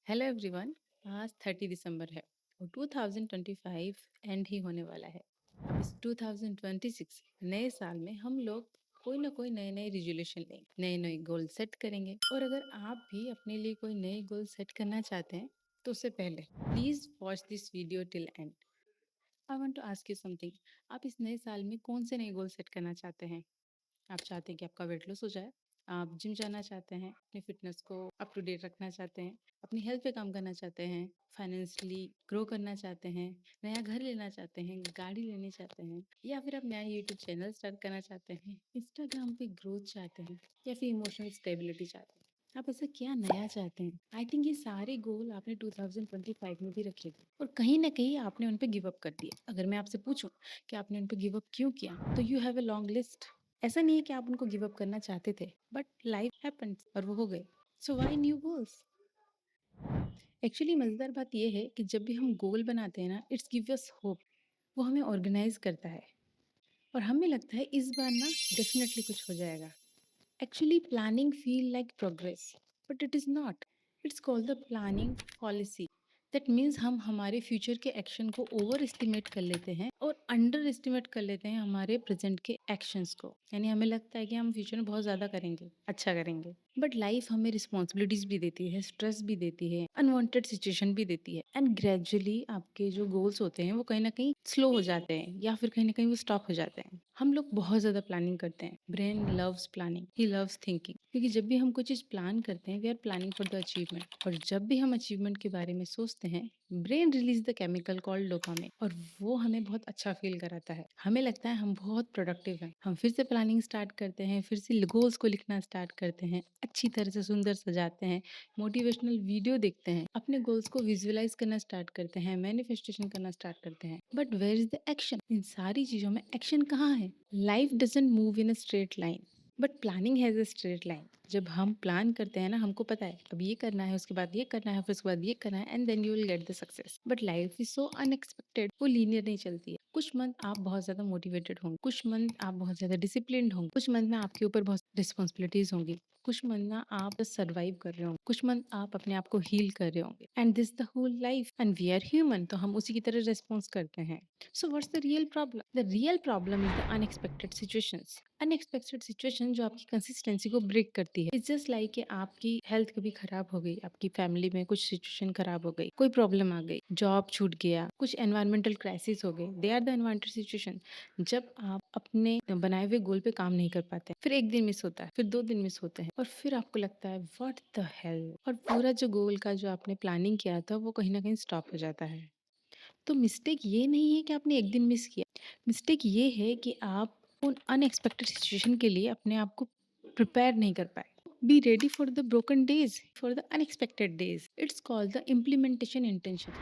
Hello everyone. आज 30 दिसंबर है और 2025 एंड ही होने वाला है। अब इस 2026 नए साल में हम लोग कोई ना कोई नए नए रिजोल्यूशन लेंगे, नए नए गोल सेट करेंगे। और अगर आप भी अपने लिए कोई नए गोल सेट करना चाहते हैं तो उससे पहले please watch this video till end. I want to ask you something. आप इस नए साल में कौन से नए गोल सेट करना चाहते हैं? आप चाहते हैं कि आपका वेट लॉस हो जाए, आप जिम जाना चाहते हैं, अपनी फिटनेस को अप टू डेट रखना चाहते हैं, अपनी हेल्थ पे काम करना चाहते हैं, फाइनेंशियली ग्रो करना चाहते हैं, नया घर लेना चाहते हैं, गाड़ी लेने चाहते हैं, या फिर आप नया यूट्यूब चैनल स्टार्ट करना चाहते हैं, इंस्टाग्राम पे ग्रोथ चाहते हैं, या फिर इमोशनल स्टेबिलिटी चाहते हैं। आप ऐसा क्या नया चाहते हैं? आई थिंक ये सारे गोल आपने 2025 में भी रखे थे और कहीं ना कहीं आपने उन पे गिव अप कर दिया। अगर मैं आपसे पूछूं कि आपने उन पे गिव अप क्यों किया, तो you have a long list. ऐसा नहीं है कि आप उनको गिव अप करना चाहते थे, बट लाइफ हैपेंस और वो हो गए। So why new goals? Actually मजेदार बात यह है कि जब भी हम गोल बनाते हैं ना, इट्स गिव अस होप। वो हमें ऑर्गेनाइज करता है और हमें लगता है इस बार ना डेफिनेटली कुछ हो जाएगा। Actually planning feel like progress, but it is not. It's called the planning policy. That means हम हमारे फ्यूचर के एक्शन को ओवर एस्टिमेट कर लेते हैं और अंडर एस्टिमेट कर लेते हैं हमारे प्रेजेंट के एक्शंस को। यानी हमें लगता है कि हम फ्यूचर में बहुत ज्यादा करेंगे, अच्छा करेंगे, बट लाइफ हमें रिस्पॉन्सिबिलिटीज भी देती है, स्ट्रेस भी देती है, अनवांटेड सिचुएशन भी देती है, एंड ग्रेजुअली आपके जो गोल्स होते हैं वो कहीं ना कहीं स्लो हो जाते हैं या फिर कहीं ना कहीं वो स्टॉप हो जाते हैं। हम लोग बहुत ज्यादा प्लानिंग करते हैं। Brain loves planning, he loves thinking, क्योंकि जब भी हम कोई चीज प्लान करते हैं we are planning for the achievement. और जब भी हम अचीवमेंट के बारे में सोचते हैं, brain release the chemical called dopamine और वो हमें बहुत अच्छा फील कराता है। हमें लगता है हम बहुत प्रोडक्टिव हैं। हम फिर से प्लानिंग स्टार्ट करते हैं, फिर से गोल्स को लिखना स्टार्ट करते हैं, अच्छी तरह से सुंदर सजाते हैं, मोटिवेशनल वीडियो देखते हैं, अपने गोल्स को विजुअलाइज करना स्टार्ट करते हैं, मैनिफेस्टेशन करना स्टार्ट करते हैं। But where is the action? इन सारी चीजों में एक्शन कहाँ है? Life doesn't move in a straight line, but planning has a straight line. जब हम प्लान करते हैं ना, हमको पता है अब ये करना है, उसके बाद ये करना है, फिर उसके बाद ये करना है, and then you will get the success. But life is so unexpected, वो लीनियर नहीं चलती है। कुछ मंथ आप बहुत ज्यादा मोटिवेटेड होंगे, कुछ मंथ आप बहुत ज्यादा डिसिप्लिन्ड होंगे, कुछ मंथ में आपके ऊपर बहुत रिस्पॉन्सिबिलिटीज होंगी, कुछ मंथ ना आप बस सर्वाइव कर रहे होंगे, कुछ मंथ आप अपने आप को हील कर रहे होंगे, and this the whole life and we are human, तो हम उसी की तरह रेस्पॉन्स करते हैं। So what's the real problem? The real problem is the unexpected situations. Unexpected situation जो आपकी कंसिस्टेंसी को ब्रेक करती है। इट्स जस्ट लाइक कि आपकी हेल्थ कभी खराब हो गई, आपकी फैमिली में कुछ सिचुएशन खराब हो गई, कोई प्रॉब्लम आ गई, जॉब छूट गया, कुछ एनवायरमेंटल क्राइसिस हो गए, they are the environmental situation. जब आप अपने बनाए हुए गोल पे काम नहीं कर पाते, फिर एक दिन मिस होता है, फिर 2 दिन मिस होते हैं, और फिर आपको लगता है व्हाट द हेल, और पूरा जो गोल का जो आपने प्लानिंग किया था वो कहीं ना कहीं स्टॉप हो जाता है। तो मिस्टेक ये नहीं है कि आपने एक दिन मिस किया, मिस्टेक ये है कि आप उन अनएक्सपेक्टेड सिचुएशन के लिए अपने आप को प्रिपेयर नहीं कर पाए। Be ready for the broken days, for the unexpected days. It's called the implementation intention.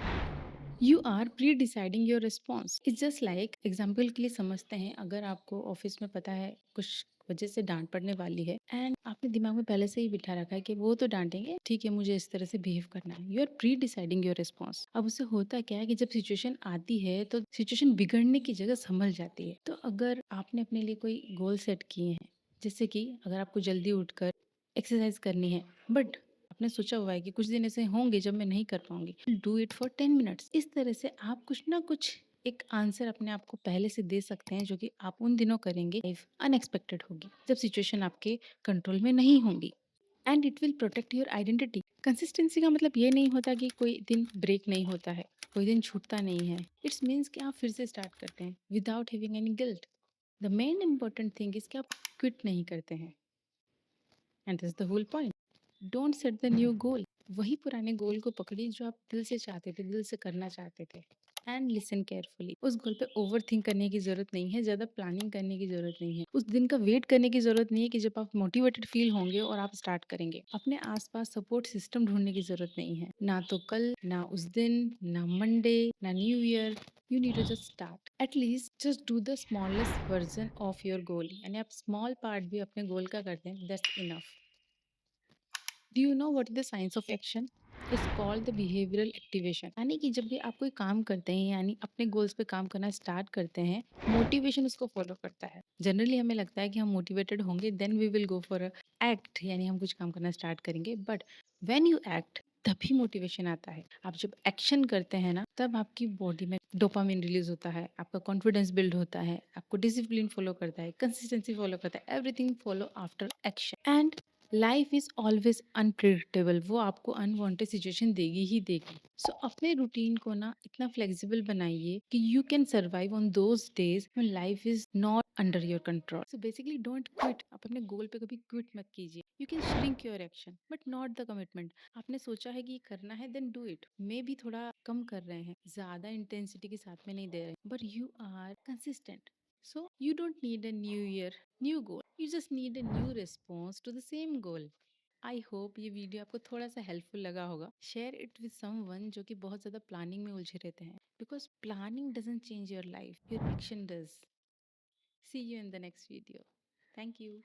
You are pre deciding your response. It's just like, example के लिए समझते हैं, अगर आपको ऑफिस में पता है कुछ वजह से डांट पड़ने वाली है, एंड आपने दिमाग में पहले से ही बिठा रखा है कि वो तो डांटेंगे, ठीक है मुझे इस तरह से बिहेव करना है। You are pre deciding your response. अब उससे होता क्या है कि जब सिचुएशन आती है तो सिचुएशन बिगड़ने की जगह संभल जाती है। तो अगर आपने अपने लिए कोई गोल सेट किए हैं, जैसे कि अगर आपको जल्दी उठकर एक्सरसाइज करनी है, बट आपने सोचा हुआ है कि कुछ दिन ऐसे होंगे जब मैं नहीं कर पाऊंगी, डू इट फॉर 10 मिनट्स। इस तरह से आप कुछ ना कुछ एक आंसर अपने आप को पहले से दे सकते हैं, जो कि आप उन दिनों करेंगे लाइफ अनएक्सपेक्टेड होगी, जब सिचुएशन आपके कंट्रोल में नहीं होंगी, and it will protect your identity. Consistency का मतलब ये नहीं होता कि कोई दिन ब्रेक नहीं होता है, कोई दिन छूटता नहीं है। इट्स मीन्स कि आप फिर से स्टार्ट करते हैं without having any guilt. The main important thing is कि आप क्विट नहीं करते हैं, and this the whole point. Don't set the new goal. वही पुराने गोल को पकड़िए जो आप दिल से चाहते थे, दिल से करना चाहते थे, एंड लिसन केयरफुली। उस गोल पे ओवर थिंक करने की जरूरत नहीं है, ज्यादा प्लानिंग करने की जरूरत नहीं है, उस दिन का वेट करने की जरूरत नहीं है कि जब आप मोटिवेटेड फील होंगे और आप स्टार्ट करेंगे। अपने आसपास सपोर्ट सिस्टम ढूंढने की जरूरत नहीं है, ना तो कल, ना उस दिन, ना मंडे, ना new year. You need to just start, at least just do the smallest version of your goal. यानी आप स्मॉल पार्ट भी अपने गोल का करते हैं, that's enough. Do you know what is the science of action? It's called the behavioural activation. यानी कि जब भी आप कोई काम करते हैं, यानी अपने गोल्स पे काम करना स्टार्ट करते हैं, मोटिवेशन उसको फॉलो करता है। जनरली हमें लगता है कि हम मोटिवेटेड होंगे, then we will go for a act, यानी हम कुछ काम करना स्टार्ट करेंगे, बट व्हेन यू एक्ट तभी मोटिवेशन आता है। आप जब एक्शन करते हैं ना, तब आपकी बॉडी में डोपामाइन रिलीज होता है, आपका कॉन्फिडेंस बिल्ड होता है, आपको डिसिप्लिन फॉलो करता है, कंसिस्टेंसी फॉलो करता है, everything follow after action. And life is always unpredictable, वो आपको अनवांटेड सिचुएशन देगी ही देगी। सो अपने रूटीन को ना इतना फ्लेक्सिबल बनाइए कि you can survive on those days when life is not under your control. So basically don't quit. आप अपने गोल पे कभी क्विट मत कीजिए। You can shrink your action but not the commitment. आपने सोचा है कि ये करना है, देन डू इट। मे भी थोड़ा कम कर रहे हैं, ज्यादा इंटेंसिटी के साथ में नहीं दे रहे, but you are consistent. So you don't need a new year new goal, you just need a new response to the same goal. I hope ये वीडियो आपको थोड़ा सा हेल्पफुल लगा होगा। शेयर इट विद समवन जो कि बहुत ज्यादा प्लानिंग में उलझे रहते हैं, because planning doesn't change your life, your action does. See you in the next video. Thank you.